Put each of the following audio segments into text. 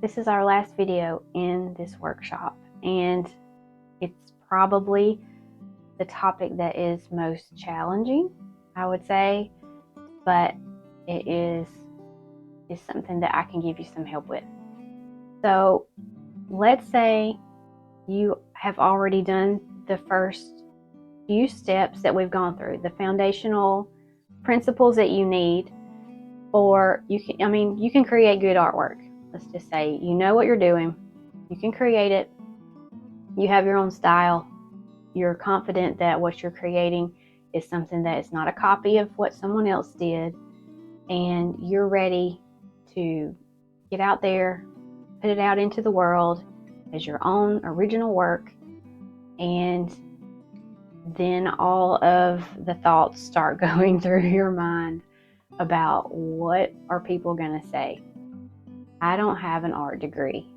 this is our last video in this workshop, and it's probably the topic that is most challenging, I would say, but it is something that I can give you some help with. So let's say you have already done the first few steps that we've gone through, the foundational principles that you need for, you can create good artwork. Let's just say you know what you're doing, you can create it, you have your own style, you're confident that what you're creating is something that is not a copy of what someone else did, and you're ready to get out there, put it out into the world as your own original work. And then all of the thoughts start going through your mind about, what are people going to say? I don't have an art degree.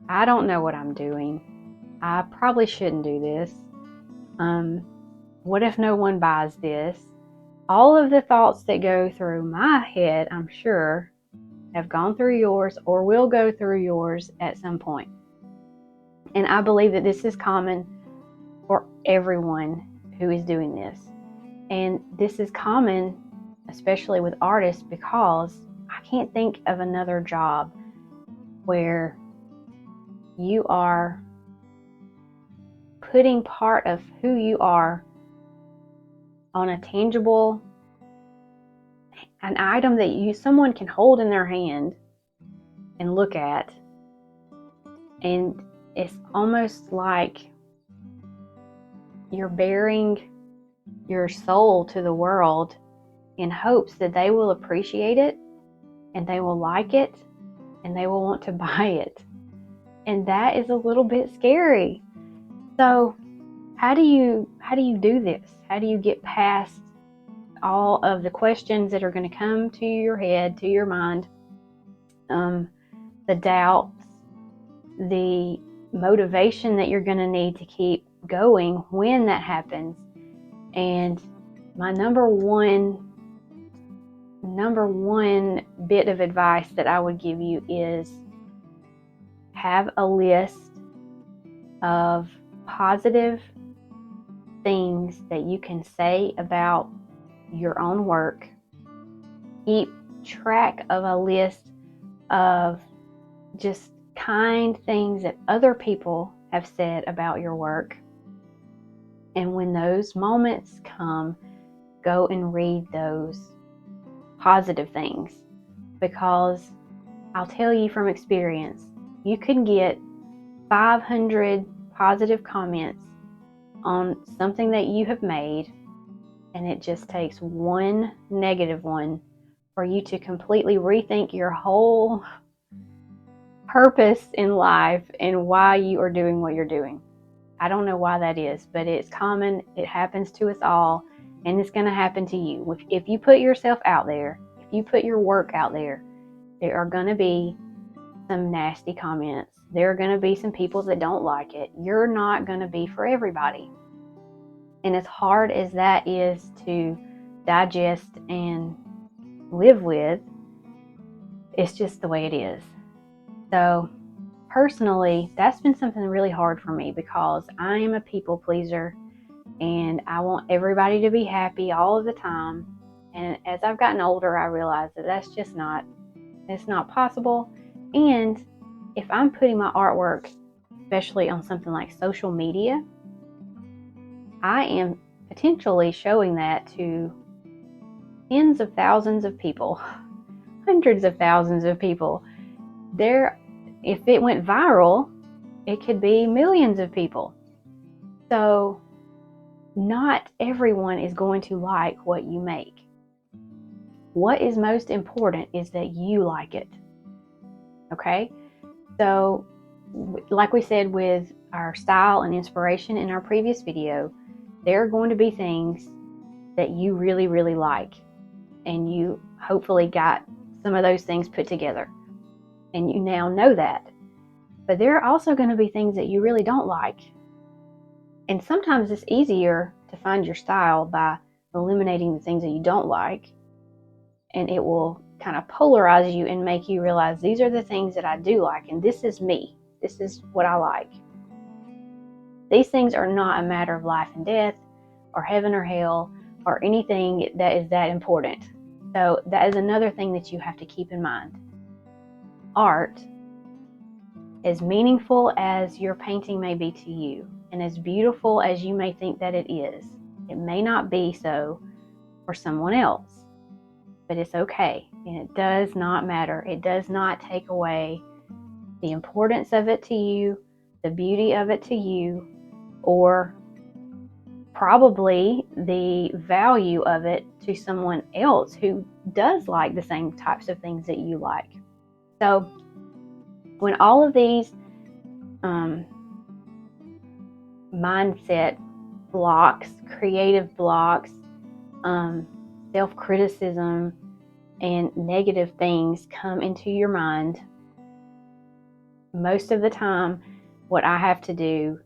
I don't know what I'm doing. I probably shouldn't do this. What if no one buys this? All of the thoughts that go through my head, I'm sure, have gone through yours or will go through yours at some point. And I believe that this is common for everyone who is doing this. And this is common, especially with artists, because I can't think of another job where you are putting part of who you are on a tangible, an item that someone can hold in their hand and look at, and it's almost like you're bearing your soul to the world in hopes that they will appreciate it and they will like it and they will want to buy it. And that is a little bit scary. So how do you do this? How do you get past all of the questions that are going to come to your head, to your mind, the doubts, the motivation that you're going to need to keep going when that happens? And my number one bit of advice that I would give you is have a list of positive things that you can say about your own work. Keep track of a list of just kind things that other people have said about your work. And when those moments come, go and read those positive things, because I'll tell you from experience, you can get 500 positive comments on something that you have made, and it just takes one negative one for you to completely rethink your whole purpose in life and why you are doing what you're doing. I don't know why that is, but it's common. It happens to us all, and it's going to happen to you. If you put yourself out there, if you put your work out there, there are going to be some nasty comments. There are going to be some people that don't like it. You're not going to be for everybody. And as hard as that is to digest and live with, it's just the way it is. So personally, that's been something really hard for me, because I am a people pleaser and I want everybody to be happy all of the time. And as I've gotten older, I realize that that's just not possible. And if I'm putting my artwork, especially on something like social media, I am potentially showing that to tens of thousands of people, hundreds of thousands of people. If it went viral, it could be millions of people. So not everyone is going to like what you make. What is most important is that you like it. Okay? So like we said with our style and inspiration in our previous video, there are going to be things that you really, really like, and you hopefully got some of those things put together, and you now know that. But there are also going to be things that you really don't like. And sometimes it's easier to find your style by eliminating the things that you don't like, and it will kind of polarize you and make you realize these are the things that I do like, and this is me. This is what I like. These things are not a matter of life and death or heaven or hell or anything that is that important. So that is another thing that you have to keep in mind. Art, as meaningful as your painting may be to you, and as beautiful as you may think that it is, it may not be so for someone else. But it's okay, and it does not matter. It does not take away the importance of it to you, the beauty of it to you, or probably the value of it to someone else who does like the same types of things that you like. So when all of these mindset blocks, creative blocks, self-criticism, and negative things come into your mind, most of the time what I have to do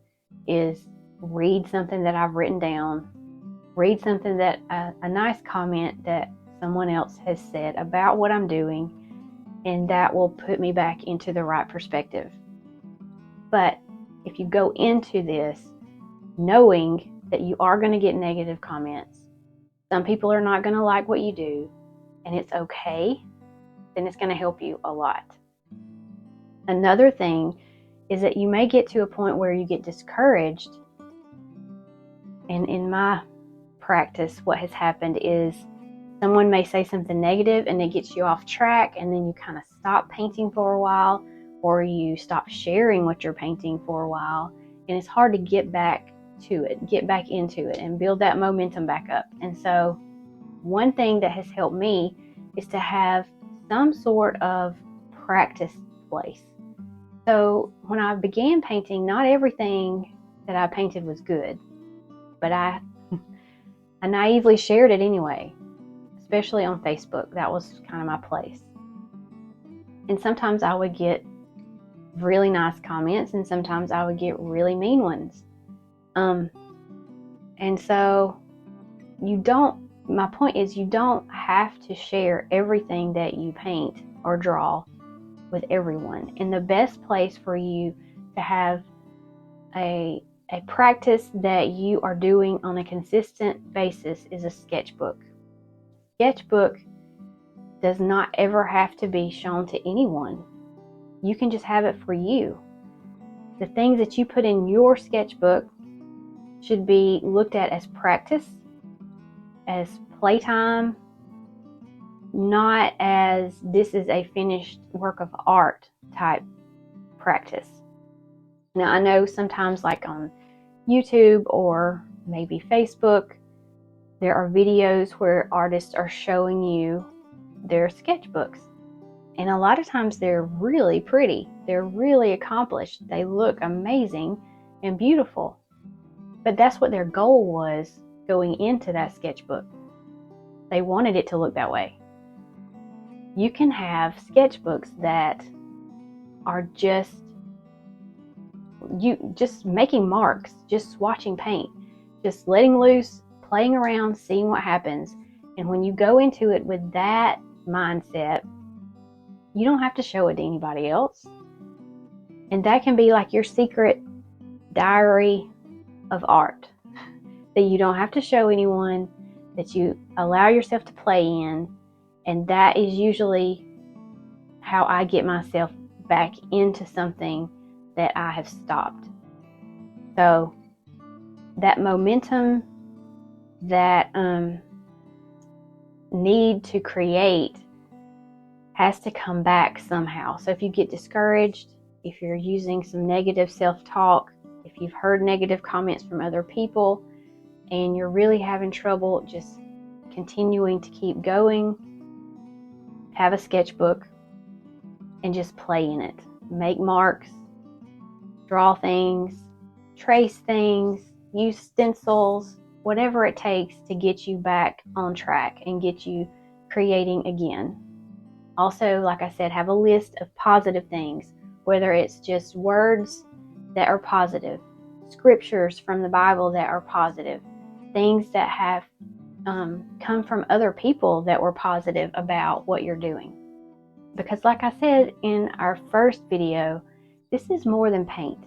is read something that I've written down, read something that a nice comment that someone else has said about what I'm doing, and that will put me back into the right perspective. But if you go into this knowing that you are going to get negative comments, some people are not going to like what you do, and it's okay, then it's going to help you a lot. Another thing is that you may get to a point where you get discouraged. And in my practice, what has happened is someone may say something negative and it gets you off track, and then you kind of stop painting for a while, or you stop sharing what you're painting for a while, and it's hard to get back to it, get back into it, and build that momentum back up. And so one thing that has helped me is to have some sort of practice place. So when I began painting, not everything that I painted was good, but I naively shared it anyway, especially on Facebook. That was kind of my place. And sometimes I would get really nice comments, and sometimes I would get really mean ones. And so my point is, you don't have to share everything that you paint or draw with everyone. And the best place for you to have a practice that you are doing on a consistent basis is a sketchbook. Sketchbook does not ever have to be shown to anyone. You can just have it for you. The things that you put in your sketchbook should be looked at as practice, as playtime, not as this is a finished work of art type practice. Now, I know sometimes, like on YouTube or maybe Facebook, there are videos where artists are showing you their sketchbooks. And a lot of times they're really pretty. They're really accomplished. They look amazing and beautiful. But that's what their goal was going into that sketchbook. They wanted it to look that way. You can have sketchbooks that are just making marks, just swatching paint, just letting loose, playing around, seeing what happens. And when you go into it with that mindset, you don't have to show it to anybody else. And that can be like your secret diary of art that you don't have to show anyone, that you allow yourself to play in. And that is usually how I get myself back into something that I have stopped. So that momentum, that need to create has to come back somehow. So if you get discouraged, if you're using some negative self-talk, if you've heard negative comments from other people and you're really having trouble just continuing to keep going, have a sketchbook and just play in it. Make marks, draw things, trace things, use stencils, whatever it takes to get you back on track and get you creating again. Also, like I said, have a list of positive things, whether it's just words that are positive, scriptures from the Bible that are positive, things that have come from other people that were positive about what you're doing. Because like I said in our first video, this is more than paint.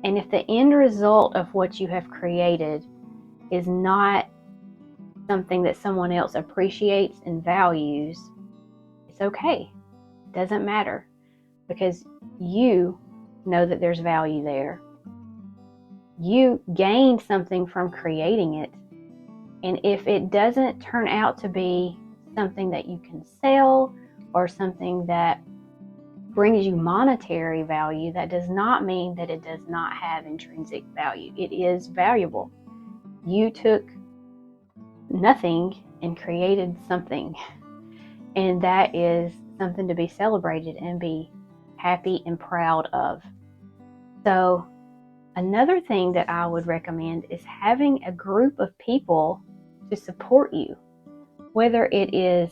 And if the end result of what you have created is not something that someone else appreciates and values, it's okay. It doesn't matter, because you know that there's value there. You gained something from creating it. And if it doesn't turn out to be something that you can sell or something that brings you monetary value, that does not mean that it does not have intrinsic value. It is valuable. You took nothing and created something, and that is something to be celebrated and be happy and proud of. So another thing that I would recommend is having a group of people to support you, whether it is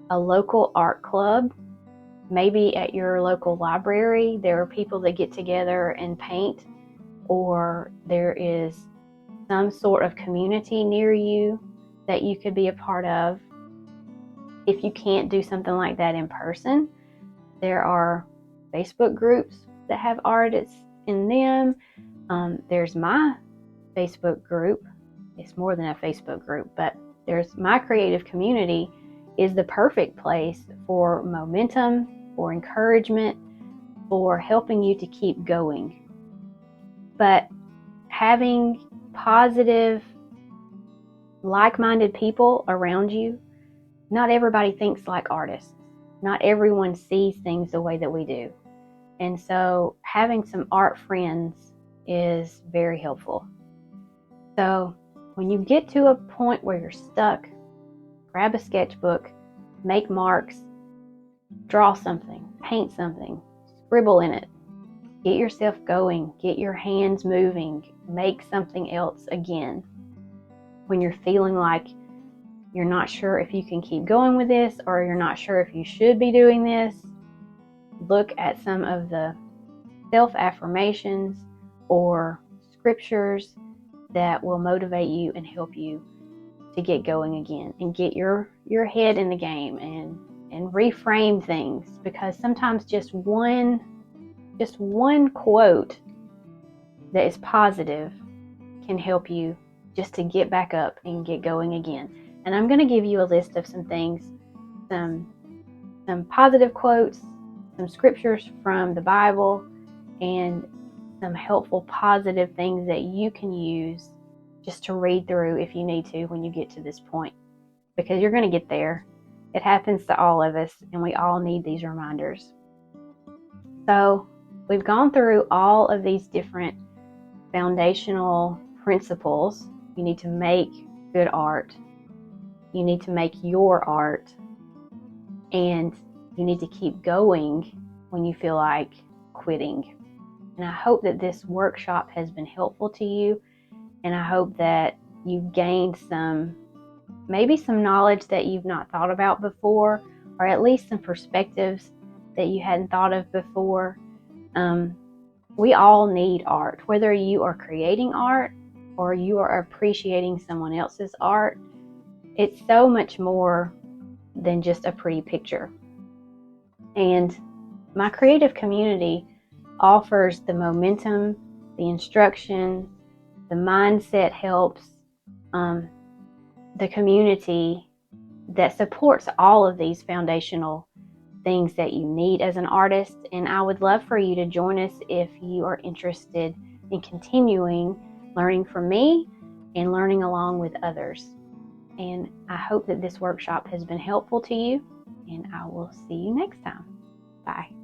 a local art club. Maybe at your local library, there are people that get together and paint, or there is some sort of community near you that you could be a part of. If you can't do something like that in person, there are Facebook groups that have artists in them. There's my Facebook group. It's more than a Facebook group, but there's my creative community is the perfect place for momentum, for encouragement, for helping you to keep going. But having positive, like-minded people around you, not everybody thinks like artists. Not everyone sees things the way that we do. And so having some art friends is very helpful. So when you get to a point where you're stuck, grab a sketchbook, make marks, draw something, paint something, scribble in it, get yourself going, get your hands moving, make something else again. When you're feeling like you're not sure if you can keep going with this, or you're not sure if you should be doing this, look at some of the self-affirmations or scriptures that will motivate you and help you to get going again and get your head in the game and reframe things, because sometimes just one quote that is positive can help you just to get back up and get going again. And I'm going to give you a list of some things, some positive quotes, some scriptures from the Bible, and some helpful positive things that you can use just to read through if you need to when you get to this point, because you're going to get there. It happens to all of us, and we all need these reminders. So we've gone through all of these different foundational principles. You need to make good art. You need to make your art. And you need to keep going when you feel like quitting. And I hope that this workshop has been helpful to you. And I hope that you've gained maybe some knowledge that you've not thought about before, or at least some perspectives that you hadn't thought of before. We all need art, whether you are creating art or you are appreciating someone else's art. It's so much more than just a pretty picture. And my creative community offers the momentum, the instruction, the mindset helps, the community that supports all of these foundational things that you need as an artist. And I would love for you to join us if you are interested in continuing learning from me and learning along with others. And I hope that this workshop has been helpful to you, and I will see you next time. Bye.